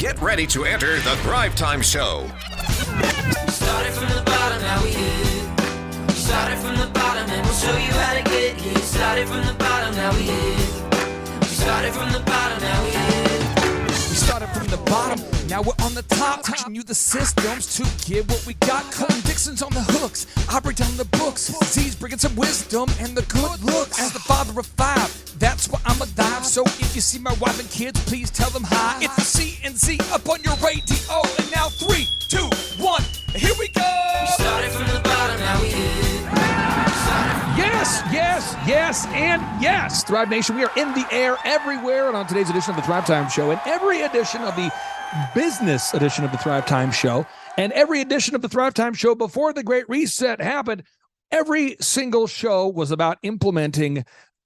Get ready to enter the Thrivetime Show. We started from the bottom, now we here. We started from the bottom and we'll show you how to get here. Started from the bottom, now we here. We started from the bottom, now we here. We started from the bottom, now we're on the top. Teaching you the systems to get what we got. Colin Dixon's on the hooks, I break down the books. Z's bringing some wisdom and the good looks. As the father of five, that's why I'm a dive. So if you see my wife and kids, please tell them hi. It's the C&Z up on your radio. And now 3, 2, 1, here we go. We started from the bottom, now we here. Yes, yes, yes, and yes. Thrive Nation, we are in the air everywhere. And on today's edition of the Thrivetime Show, and every edition of the business edition of the Thrivetime Show, and every edition of the Thrivetime Show before the Great Reset happened, every single show was about implementing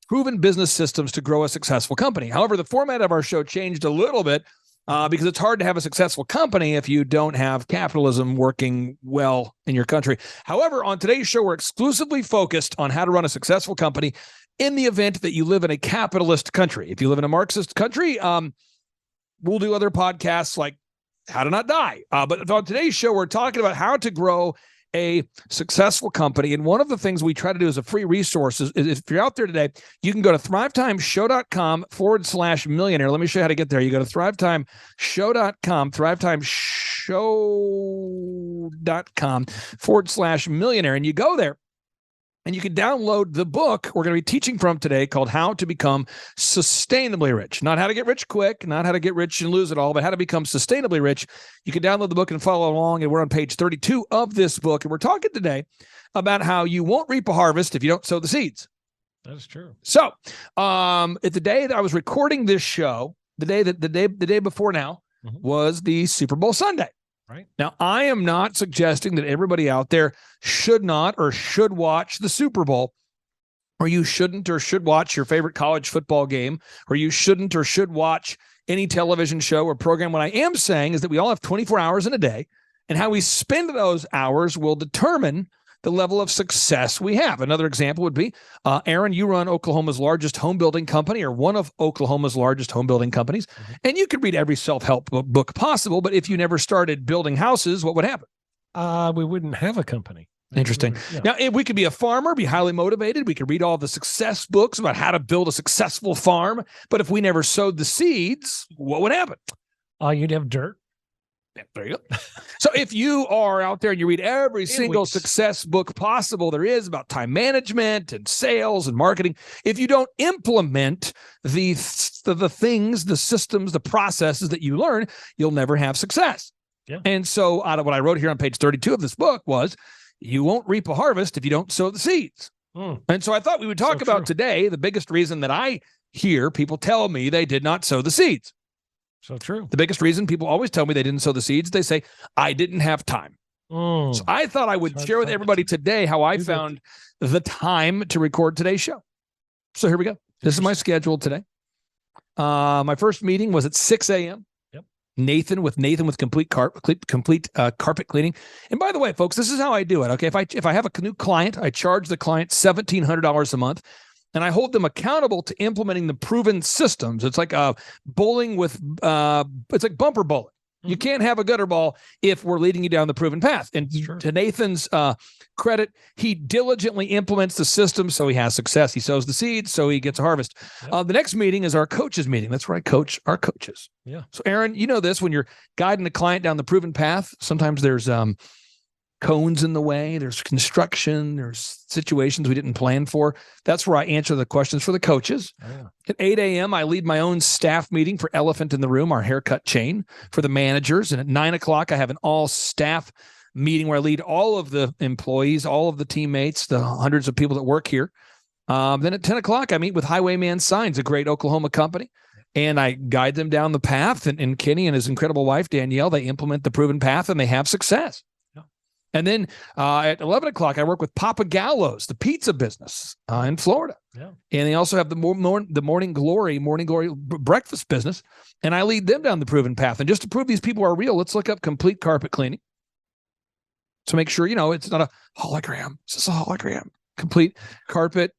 proven business systems to grow a successful company. However, the format of our show changed a little bit because it's hard to have a successful company if you don't have capitalism working well in your country. However, on today's show, we're exclusively focused on how to run a successful company in the event that you live in a capitalist country. If you live in a Marxist country, we'll do other podcasts like How to Not Die. But on today's show, we're talking about how to grow a successful company. And one of the things we try to do as a free resource is if you're out there today, you can go to thrivetimeshow.com/millionaire. Let me show you how to get there. You go to thrivetimeshow.com, thrivetimeshow.com/millionaire. And you go there and you can download the book we're going to be teaching from today called How to Become Sustainably Rich. Not how to get rich quick, not how to get rich and lose it all, but how to become sustainably rich. You can download the book and follow along. And we're on page 32 of this book. And we're talking today about how you won't reap a harvest if you don't sow the seeds. That is true. So at the day that I was recording this show, the day before now was the Super Bowl Sunday. Right. Now, I am not suggesting that everybody out there should not or should watch the Super Bowl, or you shouldn't or should watch your favorite college football game, or you shouldn't or should watch any television show or program. What I am saying is that we all have 24 hours in a day, and how we spend those hours will determine the level of success we have. Another example would be, Aaron, you run Oklahoma's largest home building company, or one of Oklahoma's largest home building companies, and you could read every self-help book possible, but if you never started building houses, what would happen? We wouldn't have a company. Interesting. Yeah. Now, if we could be a farmer, be highly motivated, we could read all the success books about how to build a successful farm, but if we never sowed the seeds, what would happen? You'd have dirt. There you go. So if you are out there and you read every single success book possible there is about time management and sales and marketing, if you don't implement the things, the systems, the processes that you learn, you'll never have success. Yeah. And so out of what I wrote here on page 32 of this book was, you won't reap a harvest if you don't sow the seeds. And so I thought we would talk about today the biggest reason that I hear people tell me they did not sow the seeds. So true. The biggest reason people always tell me they didn't sow the seeds, they say, I didn't have time. So I thought I would share with everybody today how I found the time to record today's show. So here we go. This is my schedule today. My first meeting was at 6 a.m. Yep. Nathan with complete carpet cleaning. And by the way, folks, this is how I do it. Okay, if I have a new client, I charge the client $1,700 a month. And I hold them accountable to implementing the proven systems. It's like bowling with, it's like bumper bowling. You can't have a gutter ball if we're leading you down the proven path. And to Nathan's credit, he diligently implements the system so he has success. He sows the seeds so he gets a harvest. The next meeting is our coaches meeting. That's where I coach our coaches. Yeah. So Aaron, you know this, when you're guiding a client down the proven path, sometimes there's cones in the way, there's construction, there's situations we didn't plan for. That's where I answer the questions for the coaches. At 8 a.m., I lead my own staff meeting for Elephant in the Room, our haircut chain, for the managers. And at 9 o'clock, I have an all-staff meeting where I lead all of the employees, all of the teammates, the hundreds of people that work here. Then at 10 o'clock, I meet with Highwayman Signs, a great Oklahoma company, and I guide them down the path. And Kenny and his incredible wife, Danielle, they implement the proven path and they have success. And then at 11 o'clock, I work with Papa Gallo's, the pizza business in Florida. Yeah. And they also have the Morning Glory breakfast business. And I lead them down the proven path. And just to prove these people are real, let's look up complete carpet cleaning. To make sure, it's not a hologram. It's just a hologram. Complete carpet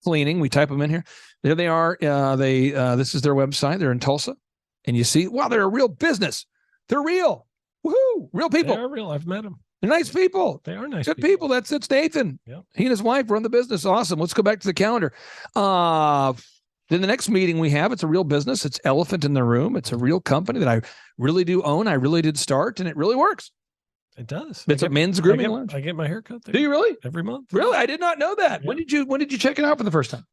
cleaning. We type them in here. There they are. This is their website. They're in Tulsa. And you see, wow, they're a real business. They're real. Woohoo! Real people. They are real. I've met them. They're nice people. They are nice Good people. That's Nathan. Yep. He and his wife run the business. Awesome. Let's go back to the calendar. Then the next meeting we have, it's a real business. It's elephant in the room. It's a real company that I really do own. I really did start, and it really works. It does. It's a men's grooming lounge. I get my haircut there. Do you really? Every month. Really? I did not know that. Yeah. When did you check it out for the first time?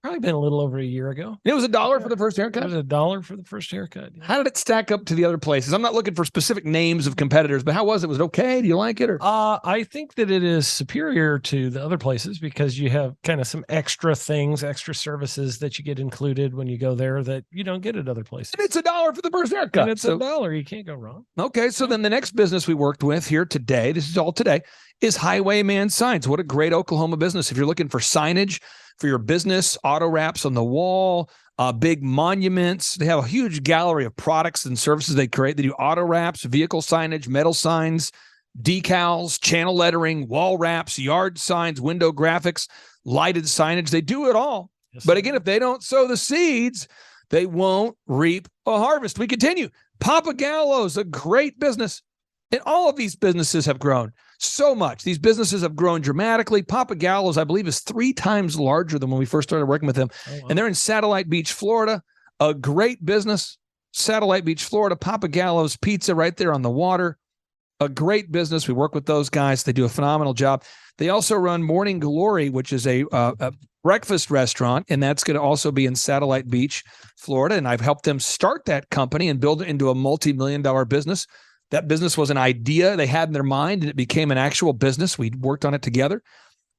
Probably been a little over a year ago. It was $1 for the first haircut? It was $1 for the first haircut. Yeah. How did it stack up to the other places? I'm not looking for specific names of competitors, but how was it? Was it okay? Do you like it? Or I think that it is superior to the other places because you have kind of some extra things, extra services that you get included when you go there that you don't get at other places. and it's $1 for the first haircut. And it's $1. You can't go wrong. Okay, so then the next business we worked with here today, this is all today, is Highwayman Signs. What a great Oklahoma business. If you're looking for signage for your business, auto wraps on the wall, big monuments. They have a huge gallery of products and services they create. They do auto wraps, vehicle signage, metal signs, decals, channel lettering, wall wraps, yard signs, window graphics, lighted signage. They do it all. Yes, But sir. again, if they don't sow the seeds, they won't reap a harvest. We continue. Papa Gallo's a great business. And all of these businesses have grown so much. These businesses have grown dramatically. Papa Gallo's, I believe, is 3 times larger than when we first started working with them. Oh, wow. And they're in Satellite Beach, Florida. A great business. Satellite Beach, Florida. Papa Gallo's Pizza right there on the water. A great business. We work with those guys. They do a phenomenal job. They also run Morning Glory, which is a breakfast restaurant, and that's going to also be in Satellite Beach, Florida. And I've helped them start that company and build it into a multi-million-dollar business. That business was an idea they had in their mind, and it became an actual business. We worked on it together.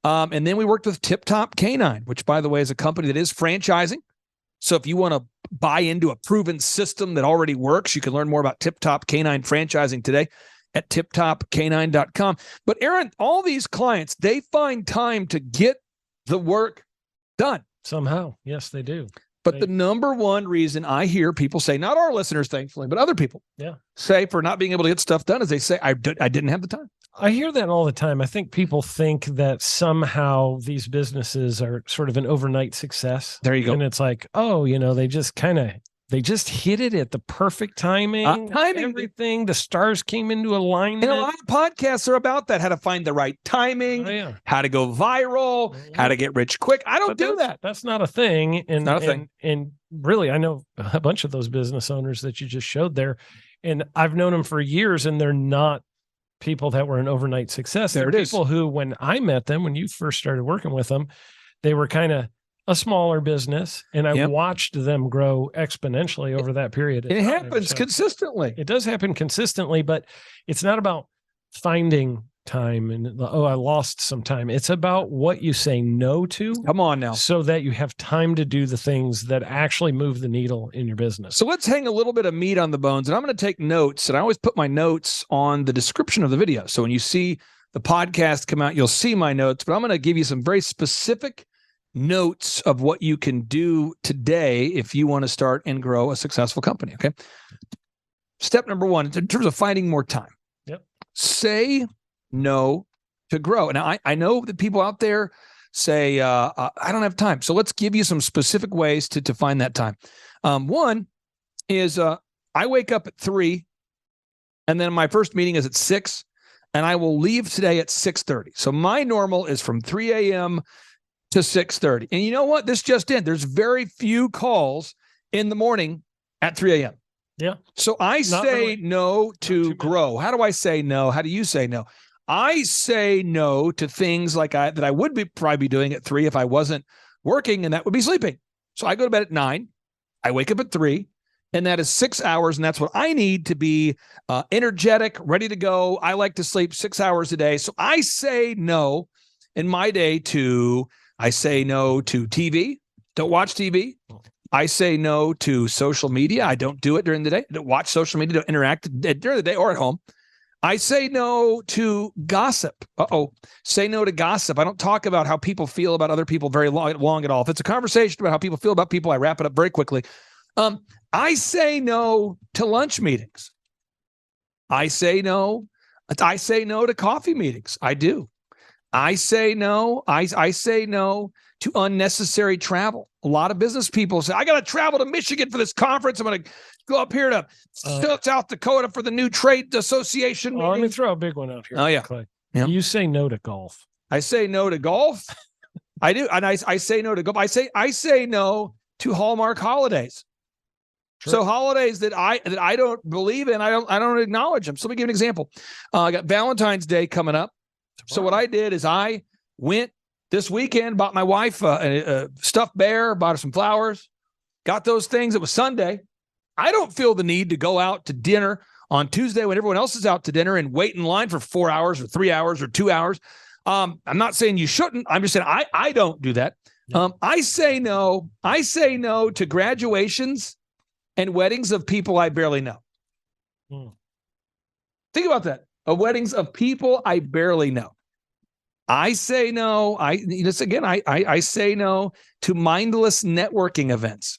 And then we worked with Tip Top Canine, which, by the way, is a company that is franchising. So if you want to buy into a proven system that already works, you can learn more about Tip Top Canine franchising today at tiptopcanine.com. But Aaron, all these clients, they find time to get the work done. Somehow. Yes, they do. But the number one reason I hear people say, not our listeners, thankfully, but other people say for not being able to get stuff done is they say, I didn't have the time. I hear that all the time. I think people think that somehow these businesses are sort of an overnight success. There you go. And it's like, oh, they just hit it at the perfect timing. Everything. The stars came into alignment. And a lot of podcasts are about that, how to find the right timing, how to go viral, how to get rich quick. I don't do that. That's not a thing. And, not a thing. And really, I know a bunch of those business owners that you just showed there, and I've known them for years, and they're not people that were an overnight success. They're people who, when I met them, when you first started working with them, they were kind of a smaller business, and I watched them grow exponentially over that period. It happens consistently. It does happen consistently, but it's not about finding time and, I lost some time. It's about what you say no to. Come on now. So that you have time to do the things that actually move the needle in your business. So let's hang a little bit of meat on the bones, and I'm going to take notes, and I always put my notes on the description of the video. So when you see the podcast come out, you'll see my notes, but I'm going to give you some very specific notes of what you can do today if you want to start and grow a successful company. Okay. Step number 1, in terms of finding more time. Say no to grow. Now, I know that people out there say, I don't have time. So let's give you some specific ways to find that time. One is I wake up at 3, and then my first meeting is at 6, and I will leave today at 6:30. So my normal is from 3 a.m. to 6:30. And you know what? This just in. There's very few calls in the morning at 3 a.m. Yeah. So I say no to grow. How do I say no? How do you say no? I say no to things like that I would probably be doing at 3 if I wasn't working, and that would be sleeping. So I go to bed at 9. I wake up at 3, and that is 6 hours, and that's what I need to be energetic, ready to go. I like to sleep 6 hours a day. So I say no in my day to, I say no to TV. Don't watch TV. I say no to social media. I don't do it during the day. I don't watch social media. Don't interact during the day or at home. I say no to gossip. Say no to gossip. I don't talk about how people feel about other people very long at all. If it's a conversation about how people feel about people, I wrap it up very quickly. I say no to lunch meetings. I say no to coffee meetings. I do. I say no. I say no to unnecessary travel. A lot of business people say, I got to travel to Michigan for this conference. I'm going to go up here to South Dakota for the new trade association meeting. Let me throw a big one out here. Oh, yeah. Clay. Yeah. You say no to golf. I say no to golf. I do. And I say no to golf. I say no to Hallmark holidays. Sure. So holidays that I don't believe in, I don't acknowledge them. So let me give you an example. I got Valentine's Day coming up. So what I did is I went this weekend, bought my wife a stuffed bear, bought her some flowers, got those things. It was Sunday. I don't feel the need to go out to dinner on Tuesday when everyone else is out to dinner and wait in line for 4 hours or 3 hours or 2 hours. I'm not saying you shouldn't. I'm just saying I don't do that. I say no. I say no to graduations and weddings of people I barely know. Think about that. Weddings of people I barely know. I say no. I say no to mindless networking events.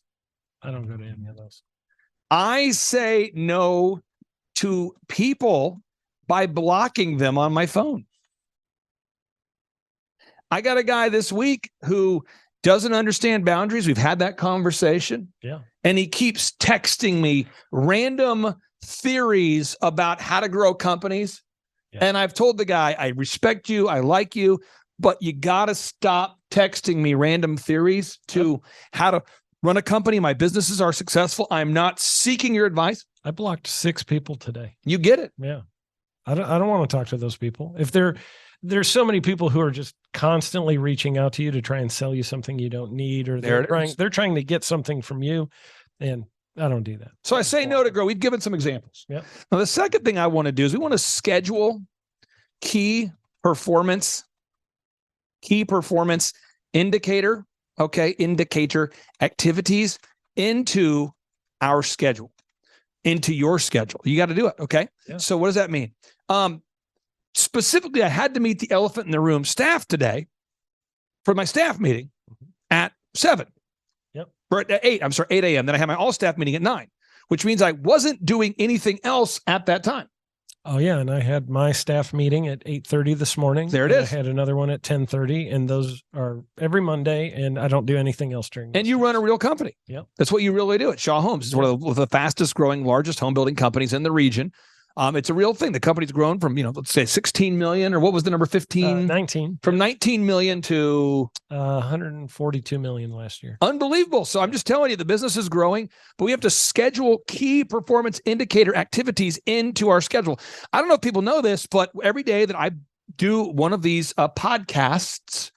I don't go to any of those. I say no to people by blocking them on my phone. I got a guy this week who doesn't understand boundaries. We've had that conversation. Yeah. And he keeps texting me random theories about how to grow companies. Yeah. And I've told the guy, I respect you, I like you, but you got to stop texting me random theories to how to run a company. My businesses are successful. I'm not seeking your advice. I blocked 6 people today. You get it? Yeah. I don't want to talk to those people. If there's so many people who are just constantly reaching out to you to try and sell you something you don't need, or they're trying to get something from you. And I don't do that. So I say no to grow. We've given some examples. Yeah. Now, the second thing I want to do is we want to schedule key performance indicator activities into our schedule, into your schedule. You got to do it. Okay. Yeah. So what does that mean? Specifically, I had to meet the elephant in the room staff today for my staff meeting at 7. Yep. Or at 8 a.m. Then I had my all staff meeting at 9, which means I wasn't doing anything else at that time. Oh, yeah. And I had my staff meeting at 8:30 this morning. There it is. I had another one at 10:30, and those are every Monday, and I don't do anything else during And you run a real company. Yep. That's what you really do at Shaw Homes. It's one of the fastest growing, largest home building companies in the region. It's a real thing. The company's grown from, let's say 16 million, or what was the number 15? 19. From 19 million to 142 million last year. Unbelievable. So I'm just telling you, the business is growing, but we have to schedule key performance indicator activities into our schedule. I don't know if people know this, but every day that I do one of these podcasts,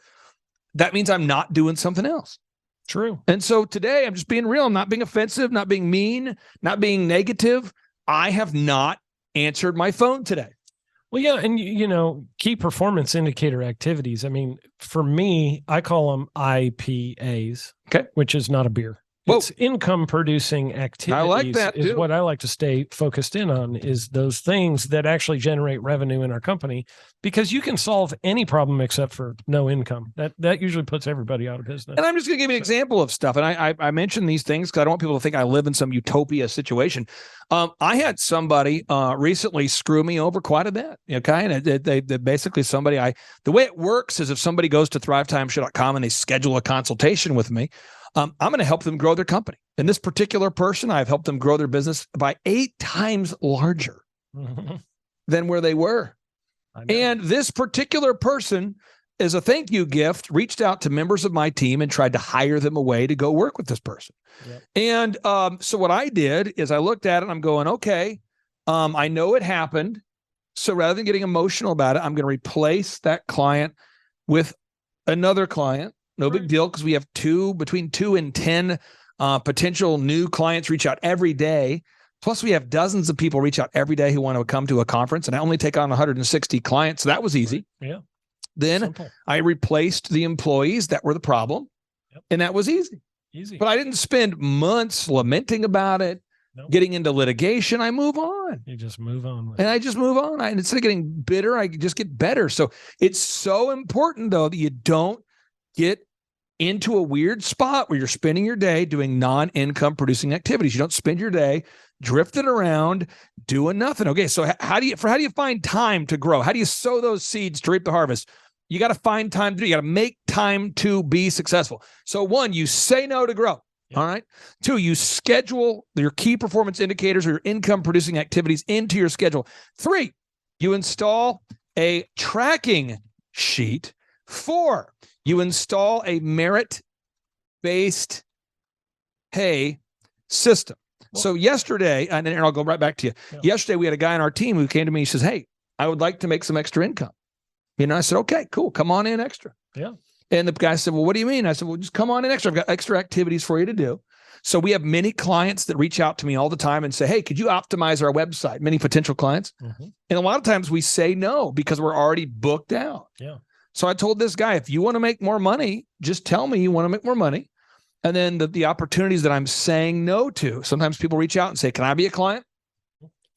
that means I'm not doing something else. True. And so today I'm just being real. I'm not being offensive, not being mean, not being negative. I have not answered my phone today. Well, yeah. And, key performance indicator activities. I mean, for me, I call them IPAs, which is not a beer. Whoa. It's income producing activities. I like that is too. What I like to stay focused in on is those things that actually generate revenue in our company, because you can solve any problem except for no income. That usually puts everybody out of business. And I'm just going to give you an example of stuff. And I mention these things because I don't want people to think I live in some utopia situation. I had somebody recently screw me over quite a bit. Okay. And they basically the way it works is if somebody goes to thrivetimeshow.com and they schedule a consultation with me, I'm going to help them grow their company. And this particular person, I've helped them grow their business by 8 times larger than where they were. And this particular person, as a thank you gift, reached out to members of my team and tried to hire them away to go work with this person. Yep. And so what I did is I looked at it and I'm going, okay, I know it happened. So rather than getting emotional about it, I'm going to replace that client with another client. No big deal, because we have between 2 and 10 potential new clients reach out every day. Plus, we have dozens of people reach out every day who want to come to a conference, and I only take on 160 clients. So that was easy. Yeah. Then simple. I replaced the employees that were the problem, and that was easy. But I didn't spend months lamenting about it, getting into litigation. I move on. You just move on. And I just move on. And instead of getting bitter, I just get better. So it's so important, though, that you don't get into a weird spot where you're spending your day doing non-income producing activities. You don't spend your day drifting around doing nothing. Okay, so how do you find time to grow? How do you sow those seeds to reap the harvest? You got to find time to do. You got to make time to be successful. So 1, you say no to grow. All right. 2, you schedule your key performance indicators or your income producing activities into your schedule. 3, you install a tracking sheet. 4, you install a merit-based pay system. So yesterday, and I'll go right back to you. Yeah. Yesterday, we had a guy on our team who came to me. He says, hey, I would like to make some extra income. I said, okay, cool. Come on in extra. Yeah. And the guy said, well, what do you mean? I said, well, just come on in extra. I've got extra activities for you to do. So we have many clients that reach out to me all the time and say, hey, could you optimize our website? Many potential clients. Mm-hmm. And a lot of times we say no because we're already booked out. Yeah. So I told this guy, if you want to make more money, just tell me you want to make more money. And then the opportunities that I'm saying no to, sometimes people reach out and say, can I be a client?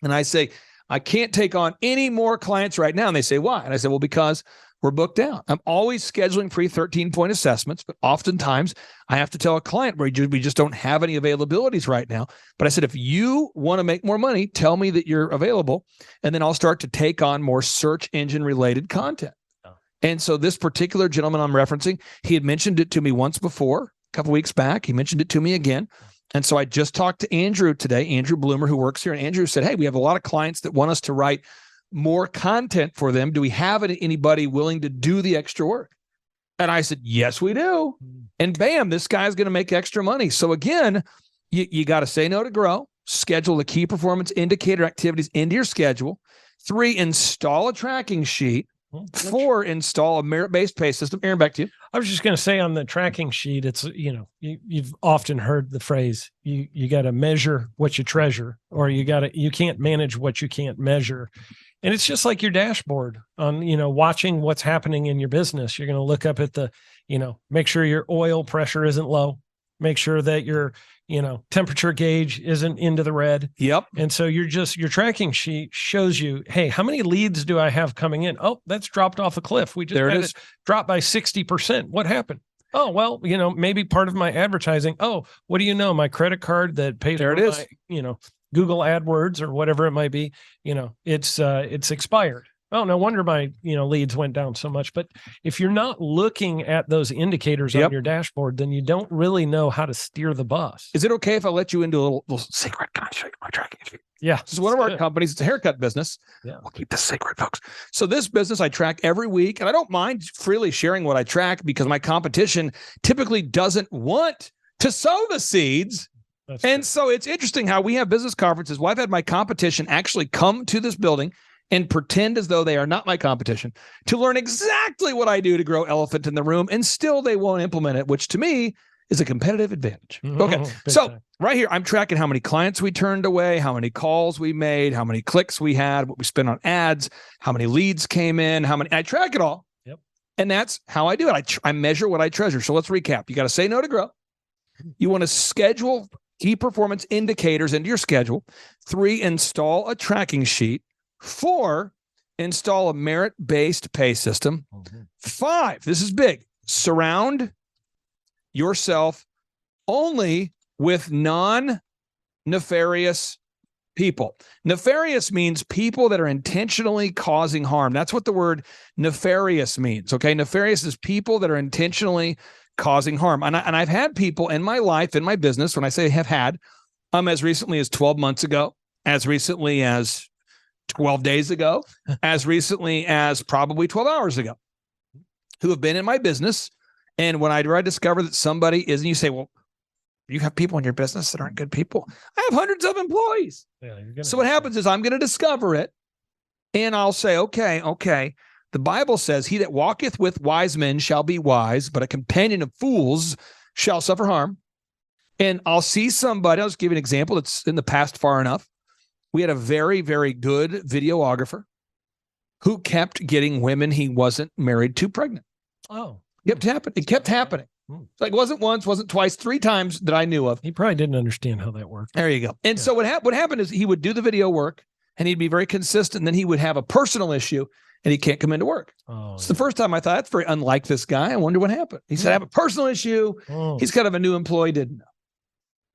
And I say, I can't take on any more clients right now. And they say, why? And I said, well, because we're booked out. I'm always scheduling free 13-point assessments, but oftentimes I have to tell a client we just don't have any availabilities right now. But I said, if you want to make more money, tell me that you're available, and then I'll start to take on more search engine related content. Oh. And so this particular gentleman I'm referencing, he had mentioned it to me once before, a couple weeks back. He mentioned it to me again. And so I just talked to Andrew today, Andrew Bloomer, who works here. And Andrew said, hey, we have a lot of clients that want us to write more content for them. Do we have anybody willing to do the extra work? And I said, yes, we do. And bam, this guy's going to make extra money. So again, you got to say no to grow, schedule the key performance indicator activities into your schedule. 3, install a tracking sheet. 4, install a merit-based pay system. Aaron, back to you. I was just going to say on the tracking sheet, it's, you've often heard the phrase, you got to measure what you treasure, or you can't manage what you can't measure. And it's just like your dashboard on, watching what's happening in your business. You're going to look up at the, make sure your oil pressure isn't low, make sure that your, temperature gauge isn't into the red. Yep. And so your tracking sheet shows you, hey, how many leads do I have coming in? Oh, that's dropped off a cliff. We just had it drop by 60%. What happened? Oh, well, maybe part of my advertising. Oh, what do you know? My credit card that pays for my, Google AdWords or whatever it might be, it's expired. Oh, no wonder my, leads went down so much. But if you're not looking at those indicators on your dashboard, then you don't really know how to steer the bus. Is it okay if I let you into a little secret? Can I show you my tracking sheet? Yeah. This is one of our companies. It's a haircut business. Yeah. We'll keep this secret, folks. So this business I track every week, and I don't mind freely sharing what I track because my competition typically doesn't want to sow the seeds. And so it's interesting how we have business conferences. Well, I've had my competition actually come to this building and pretend as though they are not my competition to learn exactly what I do to grow elephant in the room, and still they won't implement it, which to me is a competitive advantage. Okay, so right here, I'm tracking how many clients we turned away, how many calls we made, how many clicks we had, what we spent on ads, how many leads came in, I track it all. Yep. And that's how I do it. I measure what I treasure. So let's recap. You got to say no to grow. You want to schedule key performance indicators into your schedule. 3, install a tracking sheet. 4, install a merit-based pay system. 5, this is big, surround yourself only with non-nefarious people. Nefarious means people that are intentionally causing harm. That's what the word nefarious means, okay? Nefarious is people that are intentionally causing harm. And I've had people in my life, in my business, when I say have had, as recently as 12 months ago, as recently as 12 days ago, as recently as probably 12 hours ago, who have been in my business. And when I discover that somebody is, and you say, well, you have people in your business that aren't good people. I have hundreds of employees. Yeah, so what happens is I'm going to discover it, and I'll say, okay. The Bible says, he that walketh with wise men shall be wise, but a companion of fools shall suffer harm. And I'll see somebody, I'll just give you an example that's in the past far enough. We had a very, very good videographer who kept getting women he wasn't married to pregnant. Oh. It kept happening. Like, wasn't once, wasn't twice, 3 times that I knew of. He probably didn't understand how that worked. There you go. And so what happened is he would do the video work, and he'd be very consistent, and then he would have a personal issue, and he can't come into work. It's the first time I thought, that's very unlike this guy. I wonder what happened. He said, I have a personal issue. He's kind of a new employee, didn't know.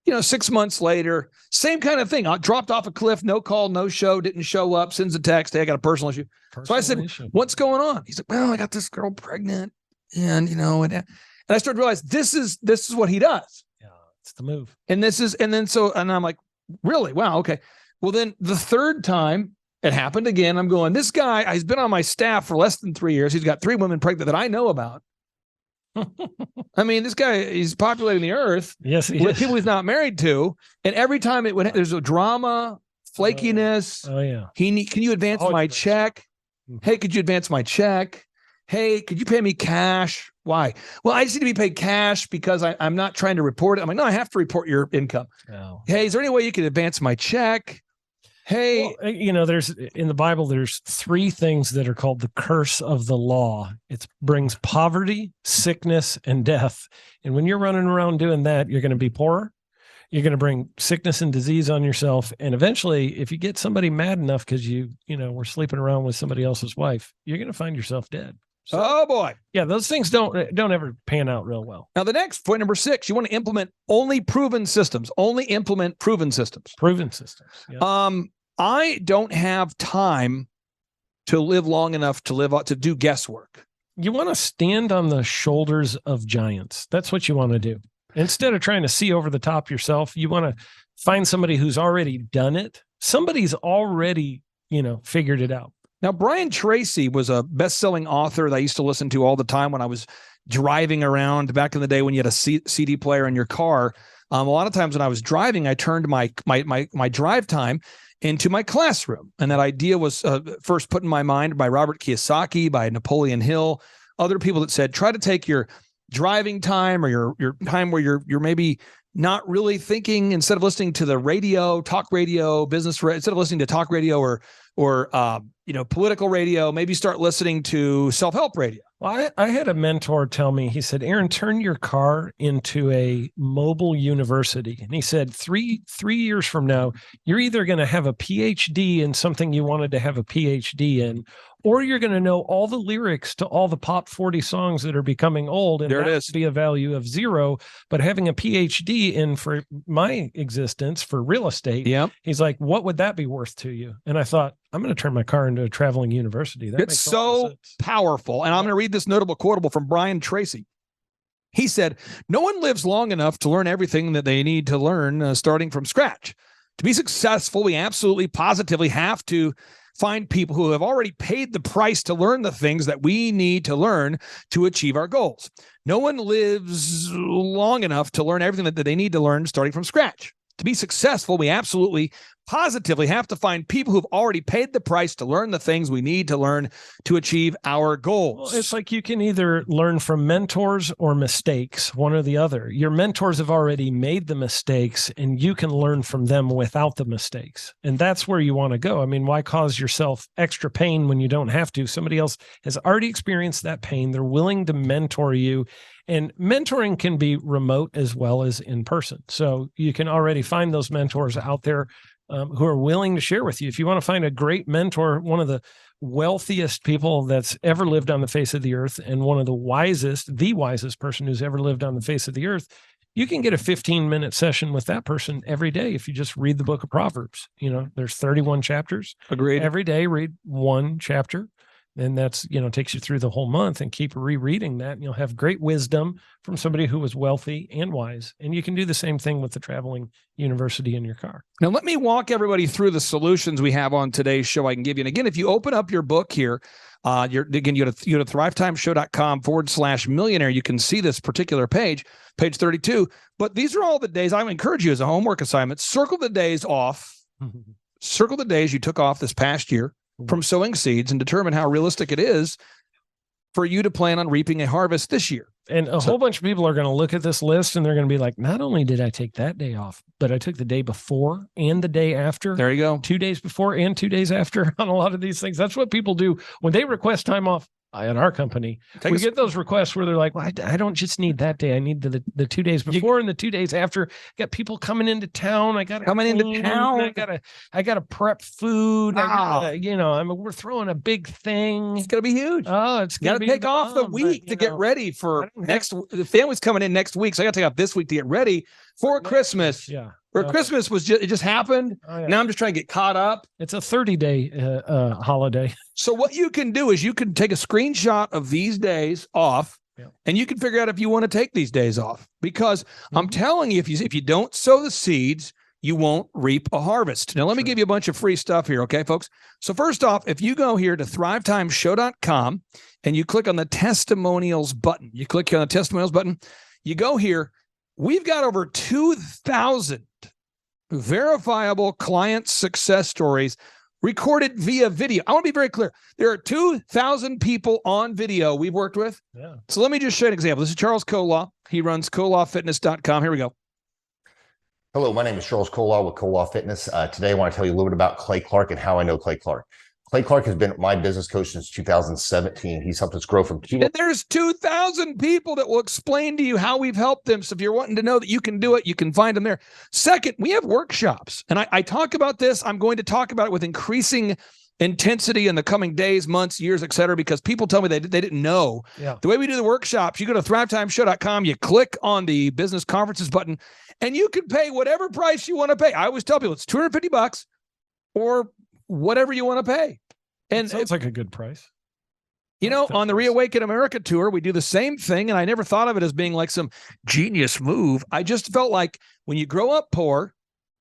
6 months later, same kind of thing. I dropped off a cliff, no call, no show, didn't show up, sends a text. Hey, I got a personal issue. So I said, what's going on? He's like, well, I got this girl pregnant. And, and I started to realize this is what he does. Yeah, it's the move. And I'm like, really? Wow. Okay. Well, then the third time it happened again, I'm going, this guy, he's been on my staff for less than 3 years. He's got 3 women pregnant that I know about. I mean, this guy, he's populating the earth with people he's not married to. And every time there's a drama, flakiness. Oh yeah. Can you advance my check? Hey, could you advance my check? Hey, could you pay me cash? Why? Well, I just need to be paid cash because I'm not trying to report it. I'm like, no, I have to report your income. Oh. Hey, is there any way you could advance my check? Hey, there's in the Bible, there's 3 things that are called the curse of the law. It brings poverty, sickness, and death. And when you're running around doing that, you're going to be poorer. You're going to bring sickness and disease on yourself. And eventually, if you get somebody mad enough because we're sleeping around with somebody else's wife, you're going to find yourself dead. So, oh boy. Yeah, those things don't ever pan out real well. Now, the next point, number 6, you want to implement only proven systems. Only implement proven systems. Proven systems. Yeah. I don't have time to live long enough to do guesswork. You want to stand on the shoulders of giants. That's what you want to do. Instead of trying to see over the top yourself, you want to find somebody who's already done it. Somebody's already, figured it out. Now, Brian Tracy was a best-selling author that I used to listen to all the time when I was driving around back in the day when you had a CD player in your car. A lot of times when I was driving, I turned my drive time into my classroom. And that idea was first put in my mind by Robert Kiyosaki, by Napoleon Hill, other people that said, try to take your driving time or your time where you're maybe not really thinking, instead of listening to the radio, talk radio, instead of listening to talk radio or political radio, maybe start listening to self-help radio. Well, I had a mentor tell me, he said, Aaron, turn your car into a mobile university. And he said, three years from now, you're either going to have a PhD in something you wanted to have a PhD in, or you're going to know all the lyrics to all the pop 40 songs that are becoming old. And that would be a value of 0. But having a PhD in, for my existence, for real estate, he's like, what would that be worth to you? And I thought, I'm going to turn my car into a traveling university. It's so powerful. And I'm going to read this notable quotable from Brian Tracy. He said, no one lives long enough to learn everything that they need to learn starting from scratch. To be successful, we absolutely positively have to find people who have already paid the price to learn the things that we need to learn to achieve our goals. No one lives long enough to learn everything that they need to learn starting from scratch. To be successful, we absolutely positively have to find people who've already paid the price to learn the things we need to learn to achieve our goals. Well, it's like you can either learn from mentors or mistakes, one or the other. Your mentors have already made the mistakes and you can learn from them without the mistakes. And that's where you want to go. I mean, why cause yourself extra pain when you don't have to? Somebody else has already experienced that pain. They're willing to mentor you. And mentoring can be remote as well as in person. So you can already find those mentors out there who are willing to share with you. If you want to find a great mentor, one of the wealthiest people that's ever lived on the face of the earth, and one of the wisest person who's ever lived on the face of the earth, you can get a 15-minute session with that person every day if you just read the book of Proverbs. There's 31 chapters. Agreed. Every day, read one chapter. And that's, takes you through the whole month, and keep rereading that. And you'll have great wisdom from somebody who was wealthy and wise. And you can do the same thing with the traveling university in your car. Now, let me walk everybody through the solutions we have on today's show I can give you. And again, if you open up your book here, you go to thrivetimeshow.com/millionaire. You can see this particular page 32. But these are all the days I encourage you as a homework assignment. Circle the days off. Circle the days you took off this past year from sowing seeds, and determine how realistic it is for you to plan on reaping a harvest this year. And a whole bunch of people are going to look at this list and they're going to be like, not only did I take that day off, but I took the day before and the day after. There you go. 2 days before and 2 days after on a lot of these things. That's what people do when they request time off. at our company, we get those requests where they're like, well, I don't just need that day. I need the 2 days before and the 2 days after. Got people coming into town. I got I got to prep food. We're throwing a big thing. It's going to be huge. Oh, it's got to take off the week to get ready for the family's coming in next week. So I got to take off this week to get ready for Christmas. Yeah. Or Christmas it just happened. Oh, yeah. Now I'm just trying to get caught up. It's a 30-day holiday. So what you can do is you can take a screenshot of these days off, and you can figure out if you want to take these days off. Because I'm telling you, if you don't sow the seeds, you won't reap a harvest. Now, let me give you a bunch of free stuff here, okay, folks? So first off, if you go here to thrivetimeshow.com and you click on the testimonials button, you go here, we've got over 2,000 verifiable client success stories recorded via video. I want to be very clear. There are 2,000 people on video we've worked with. Yeah. So let me just show you an example. This is Charles Kolaw. He runs kolawfitness.com. Here we go. Hello, my name is Charles Kolaw with Kolaw Fitness. Today I want to tell you a little bit about Clay Clark and how I know Clay Clark. Clay Clark has been my business coach since 2017. He's helped us grow from And there's 2,000 people that will explain to you how we've helped them. So if you're wanting to know that you can do it, you can find them there. Second, we have workshops. And I talk about this. I'm going to talk about it with increasing intensity in the coming days, months, years, et cetera, because people tell me they didn't know. Yeah. The way we do the workshops, you go to thrivetimeshow.com, you click on the business conferences button, and you can pay whatever price you want to pay. I always tell people it's $250 or whatever you want to pay. And sounds like a good price. On the Reawaken America tour, we do the same thing. And I never thought of it as being like some genius move. I just felt like when you grow up poor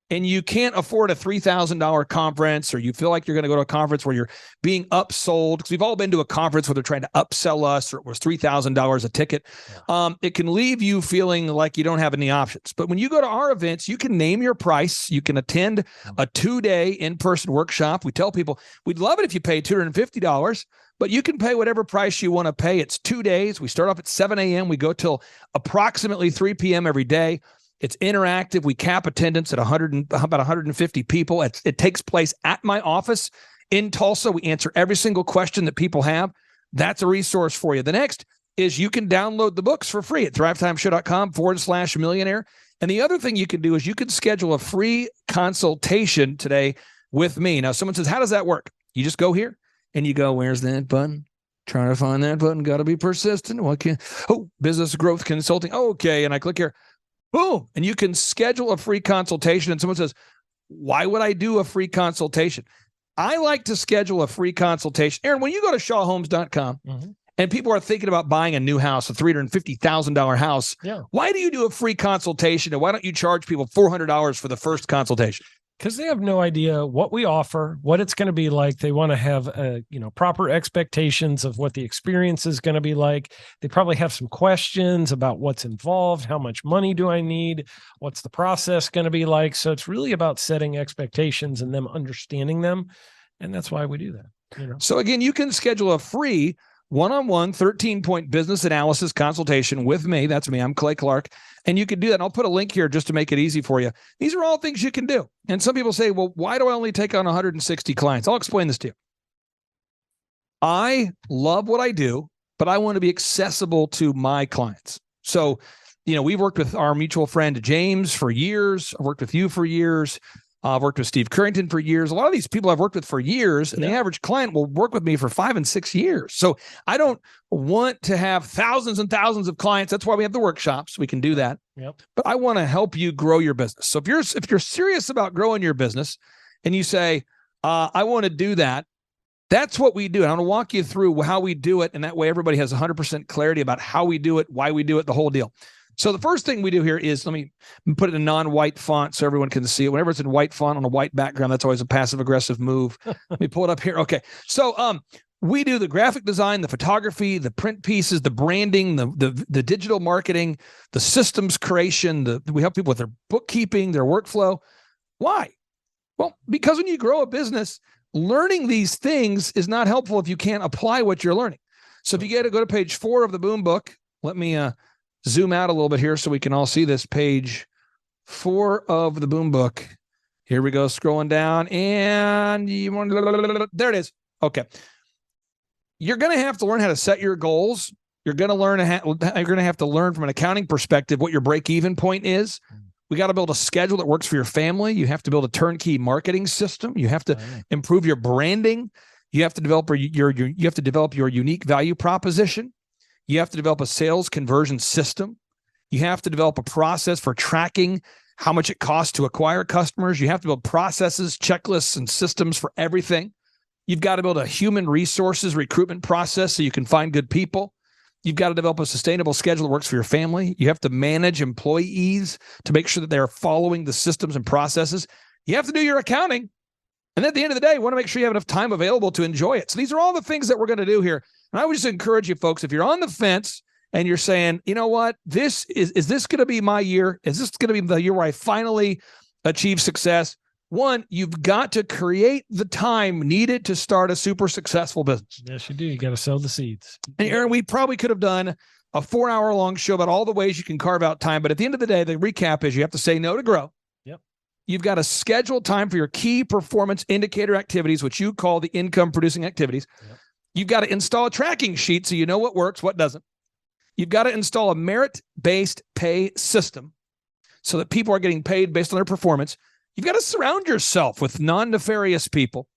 and you can't afford a $3,000 conference, or you feel like you're going to go to a conference where you're being upsold, because we've all been to a conference where they're trying to upsell us, or it was $3,000 a ticket. Yeah. It can leave you feeling like you don't have any options. But when you go to our events, you can name your price. You can attend a 2-day in-person workshop. We tell people we'd love it if you pay $250, but you can pay whatever price you want to pay. It's 2 days. We start off at 7 a.m. We go till approximately 3 p.m. every day. It's interactive. We cap attendance at about 150 people. It takes place at my office in Tulsa. We answer every single question that people have. That's a resource for you. The next is you can download the books for free at thrivetimeshow.com/millionaire. And the other thing you can do is you can schedule a free consultation today with me. Now, someone says, how does that work? You just go here and you go, where's that button? Trying to find that button. Got to be persistent. Business growth consulting. Okay. And I click here. Boom. And you can schedule a free consultation. And someone says, why would I do a free consultation? I like to schedule a free consultation. Aaron, when you go to shawhomes.com and people are thinking about buying a new house, a $350,000 house, why do you do a free consultation? And why don't you charge people $400 for the first consultation? Because they have no idea what we offer, what it's going to be like. They want to have proper expectations of what the experience is going to be like. They probably have some questions about what's involved. How much money do I need? What's the process going to be like? So it's really about setting expectations and them understanding them. And that's why we do that. So again, you can schedule a free one-on-one 13-point business analysis consultation with me. That's me. I'm Clay Clark. And you can do that. And I'll put a link here just to make it easy for you. These are all things you can do. And some people say, well, why do I only take on 160 clients? I'll explain this to you. I love what I do, but I want to be accessible to my clients. So, we've worked with our mutual friend, James, for years. I've worked with you for years. I've worked with Steve Currington for years. A lot of these people I've worked with for years, and the average client will work with me for 5 and 6 years. So I don't want to have thousands and thousands of clients. That's why we have the workshops. We can do that. Yep. But I want to help you grow your business. So if you're serious about growing your business and you say, I want to do that, that's what we do. And I'm going to walk you through how we do it. And that way everybody has 100% clarity about how we do it, why we do it, the whole deal. So the first thing we do here is, let me put it in non-white font so everyone can see it. Whenever it's in white font on a white background, that's always a passive-aggressive move. Let me pull it up here. Okay. So we do the graphic design, the photography, the print pieces, the branding, the digital marketing, the systems creation. We help people with their bookkeeping, their workflow. Why? Well, because when you grow a business, learning these things is not helpful if you can't apply what you're learning. So if you go to page 4 of the Boom Book, let me zoom out a little bit here so we can all see this. Page 4 of the Boom Book. Here we go, scrolling down, and there it is. Okay. you're going to have to learn how to set your goals. You're going to have to learn from an accounting perspective what your break-even point is. We got to build a schedule that works for your family. You have to build a turnkey marketing system. You have to improve your branding. You have to develop your unique value proposition. You have to develop a sales conversion system. You have to develop a process for tracking how much it costs to acquire customers. You have to build processes, checklists, and systems for everything. You've got to build a human resources recruitment process so you can find good people. You've got to develop a sustainable schedule that works for your family. You have to manage employees to make sure that they're following the systems and processes. You have to do your accounting. And at the end of the day, you want to make sure you have enough time available to enjoy it. So these are all the things that we're going to do here. And I would just encourage you folks, if you're on the fence and you're saying, you know what, is this going to be my year? Is this going to be the year where I finally achieve success? One, you've got to create the time needed to start a super successful business. Yes, you do. You got to sow the seeds. And Aaron, we probably could have done a 4-hour-long show about all the ways you can carve out time. But at the end of the day, the recap is you have to say no to grow. Yep. You've got to schedule time for your key performance indicator activities, which you call the income producing activities. Yep. You've got to install a tracking sheet so you know what works, what doesn't. You've got to install a merit-based pay system so that people are getting paid based on their performance. You've got to surround yourself with non-nefarious people,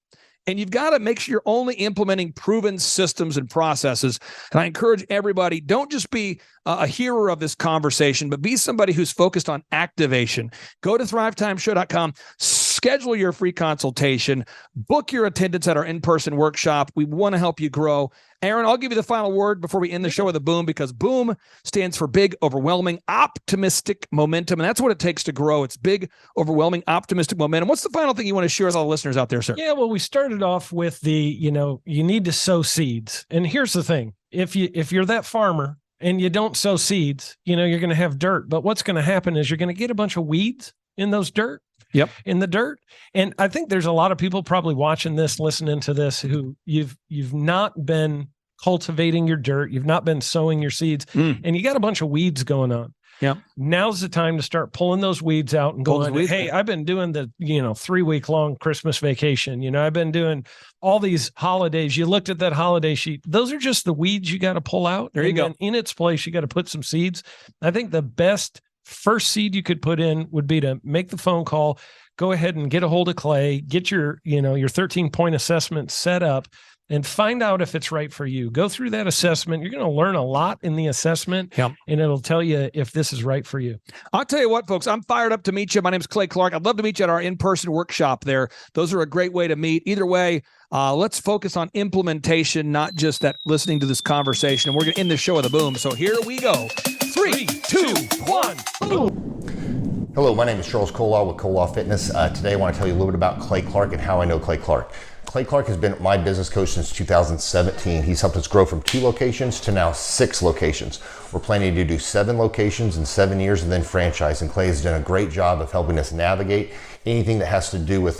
and you've got to make sure you're only implementing proven systems and processes. And I encourage everybody, don't just be a hearer of this conversation, but be somebody who's focused on activation. Go to thrivetimeshow.com, schedule your free consultation, book your attendance at our in-person workshop. We want to help you grow. Aaron, I'll give you the final word before we end the show with a boom, because boom stands for big, overwhelming, optimistic momentum. And that's what it takes to grow. It's big, overwhelming, optimistic momentum. What's the final thing you want to share with all the listeners out there, sir? Yeah, well, we started off with you need to sow seeds. And here's the thing. If you're that farmer and you don't sow seeds, you're going to have dirt. But what's going to happen is you're going to get a bunch of weeds in those dirt. Yep. In the dirt. And I think there's a lot of people probably watching this, listening to this, who you've not been cultivating your dirt. You've not been sowing your seeds, and you got a bunch of weeds going on. Yeah. Now's the time to start pulling those weeds out and going, hey, I've been doing the, 3-week-long Christmas vacation. I've been doing all these holidays. You looked at that holiday sheet. Those are just the weeds you got to pull out. There you go. And in its place, you got to put some seeds. I think the best first seed you could put in would be to make the phone call, go ahead and get a hold of Clay, get your 13-point assessment set up, and find out if it's right for you. Go through that assessment. You're going to learn a lot in the assessment, and it'll tell you if this is right for you. I'll tell you what, folks, I'm fired up to meet you. My name's Clay Clark. I'd love to meet you at our in-person workshop there. Those are a great way to meet. Either way, let's focus on implementation, not just that listening to this conversation. And we're going to end the show with a boom. So here we go. 3, 2, 1, boom. Hello, my name is Charles Kolaw with Kolaw Fitness. Today I want to tell you a little bit about Clay Clark and how I know Clay Clark. Clay Clark has been my business coach since 2017. He's helped us grow from 2 locations to now 6 locations. We're planning to do 7 locations in 7 years and then franchise. And Clay has done a great job of helping us navigate anything that has to do with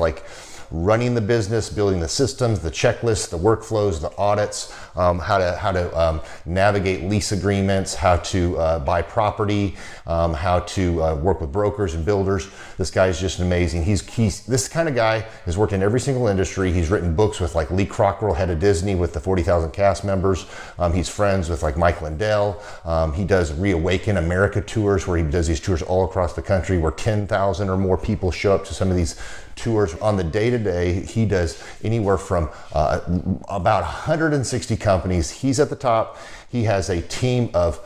running the business, building the systems, the checklists, the workflows, the audits, how to navigate lease agreements, how to buy property, how to work with brokers and builders. This guy is just amazing. He's this kind of guy has worked in every single industry. He's written books with Lee Cockrell, head of Disney, with the 40,000 cast members. He's friends with Mike Lindell. He does Reawaken America tours, where he does these tours all across the country, where 10,000 or more people show up to some of these tours. On the day-to-day, he does anywhere from about 160 companies. He's at the top. He has a team of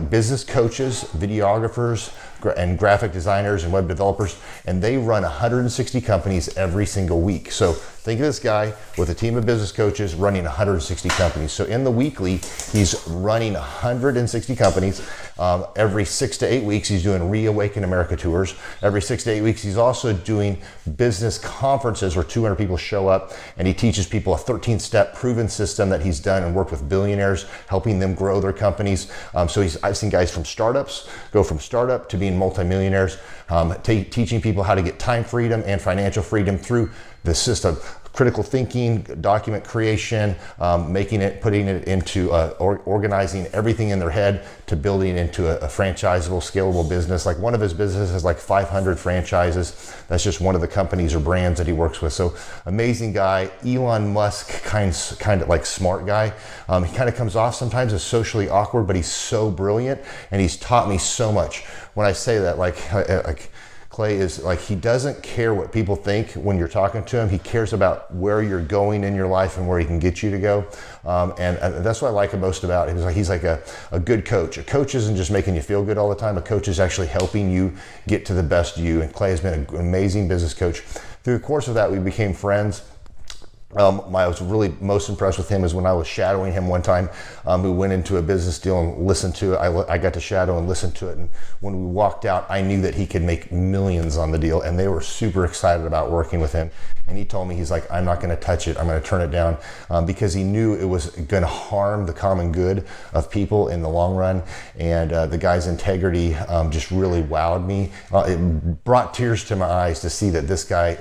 business coaches, videographers, and graphic designers and web developers, and they run 160 companies every single week. So think of this guy with a team of business coaches running 160 companies. So in the weekly, he's running 160 companies. Every 6 to 8 weeks, he's doing Reawaken America tours. Every 6 to 8 weeks, he's also doing business conferences where 200 people show up, and he teaches people a 13-step proven system that he's done and worked with billionaires, helping them grow their companies. I've seen guys from startups go from startup to being multimillionaires, teaching people how to get time freedom and financial freedom through the system. critical thinking, document creation, putting it into organizing everything in their head to building it into a franchisable, scalable business. Like one of his businesses has like 500 franchises. That's just one of the companies or brands that he works with. So amazing guy, Elon Musk kind of like smart guy. He kind of comes off sometimes as socially awkward, but he's so brilliant and he's taught me so much. When I say that, like Clay is like, he doesn't care what people think when you're talking to him. He cares about where you're going in your life and where he can get you to go. And that's what I like most about him. He's like a good coach. A coach isn't just making you feel good all the time. A coach is actually helping you get to the best you. And Clay has been an amazing business coach. Through the course of that, we became friends. I was really most impressed with him is when I was shadowing him one time. We went into a business deal and listened to it. I got to shadow and listen to it. And when we walked out, I knew that he could make millions on the deal. And they were super excited about working with him. And he told me, he's like, I'm not going to touch it. I'm going to turn it down because he knew it was going to harm the common good of people in the long run. And the guy's integrity just really wowed me. It brought tears to my eyes to see that this guy,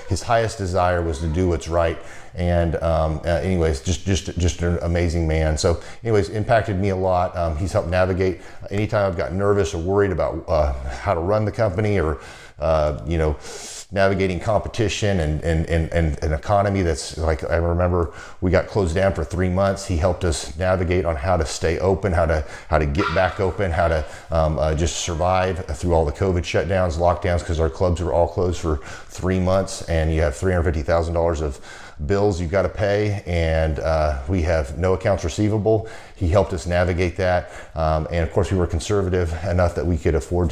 his highest desire was to do what's right. And anyways, just an amazing man. So anyways, impacted me a lot. He's helped navigate anytime I've got nervous or worried about how to run the company or, navigating competition and an economy that's like, I remember we got closed down for 3 months. He helped us navigate on how to stay open, how to get back open, how to just survive through all the COVID shutdowns, lockdowns, because our clubs were all closed for 3 months and you have $350,000 of bills you've got to pay, and we have no accounts receivable. He helped us navigate that, and of course we were conservative enough that we could afford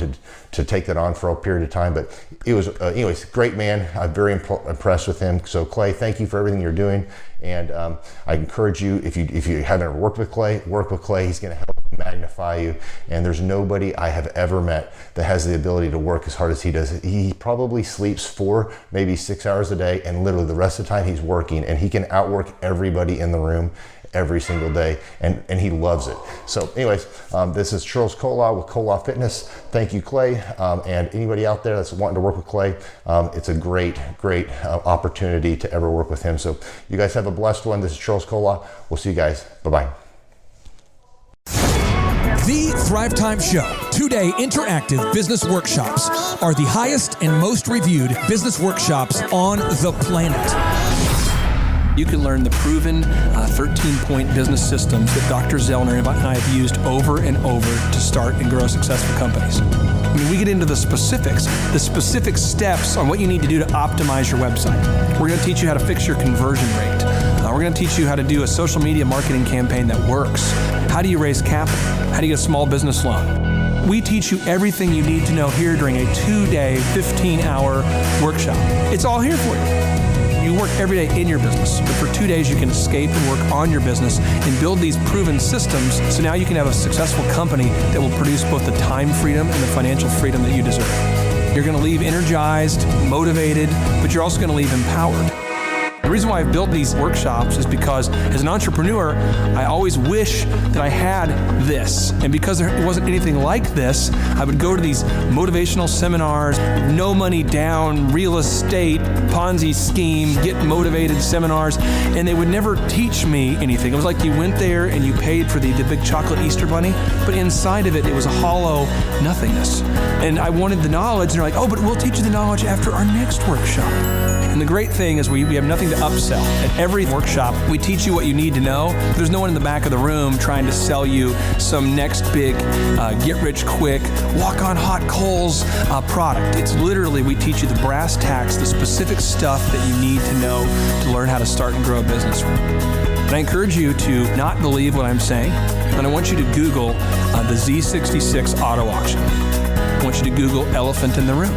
to take that on for a period of time. But it was anyways, great man. I'm very impressed with him. So Clay, thank you for everything you're doing, and I encourage you, if you haven't ever worked with Clay, work with Clay. He's going to help magnify you, and there's nobody I have ever met that has the ability to work as hard as he does. He probably sleeps 4, maybe 6 hours a day, and literally the rest of the time he's working, and he can outwork everybody in the room every single day, and he loves it. So anyways, this is Charles Kolaw with Kolaw Fitness. Thank you, Clay, and anybody out there that's wanting to work with Clay, it's a great opportunity to ever work with him. So you guys have a blessed one. This is Charles Kolaw. We'll see you guys. Bye-bye. The Thrivetime Show 2-day interactive business workshops are the highest and most reviewed business workshops on the planet. You can learn the proven 13-point business systems that Dr. Zellner and I have used over and over to start and grow successful companies. I mean, we get into the specific steps on what you need to do to optimize your website. We're going to teach you how to fix your conversion rate. We're going to teach you how to do a social media marketing campaign that works. How do you raise capital? How do you get a small business loan? We teach you everything you need to know here during a 2-day, 15-hour workshop. It's all here for you. You work every day in your business, but for 2 days you can escape and work on your business and build these proven systems so now you can have a successful company that will produce both the time freedom and the financial freedom that you deserve. You're going to leave energized, motivated, but you're also going to leave empowered. The reason why I've built these workshops is because as an entrepreneur, I always wish that I had this. And because there wasn't anything like this, I would go to these motivational seminars, no money down, real estate, Ponzi scheme, get motivated seminars, and they would never teach me anything. It was like you went there and you paid for the big chocolate Easter bunny, but inside of it, it was a hollow nothingness. And I wanted the knowledge, and they're like, oh, but we'll teach you the knowledge after our next workshop. And the great thing is we have nothing to upsell. At every workshop, we teach you what you need to know. There's no one in the back of the room trying to sell you some next big get-rich-quick, walk-on-hot-coals product. It's literally, we teach you the brass tacks, the specific stuff that you need to know to learn how to start and grow a business. And I encourage you to not believe what I'm saying, and I want you to Google the Z66 auto auction. I want you to Google elephant in the room.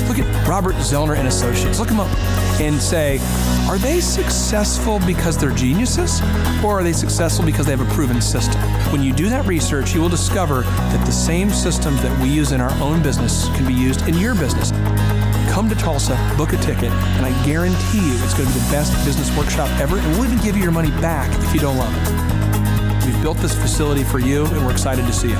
Look at Robert Zellner and Associates. Look them up and say, are they successful because they're geniuses, or are they successful because they have a proven system? When you do that research, you will discover that the same systems that we use in our own business can be used in your business. Come to Tulsa, book a ticket, and I guarantee you it's going to be the best business workshop ever, and we'll even give you your money back if you don't love it. We've built this facility for you, and we're excited to see you.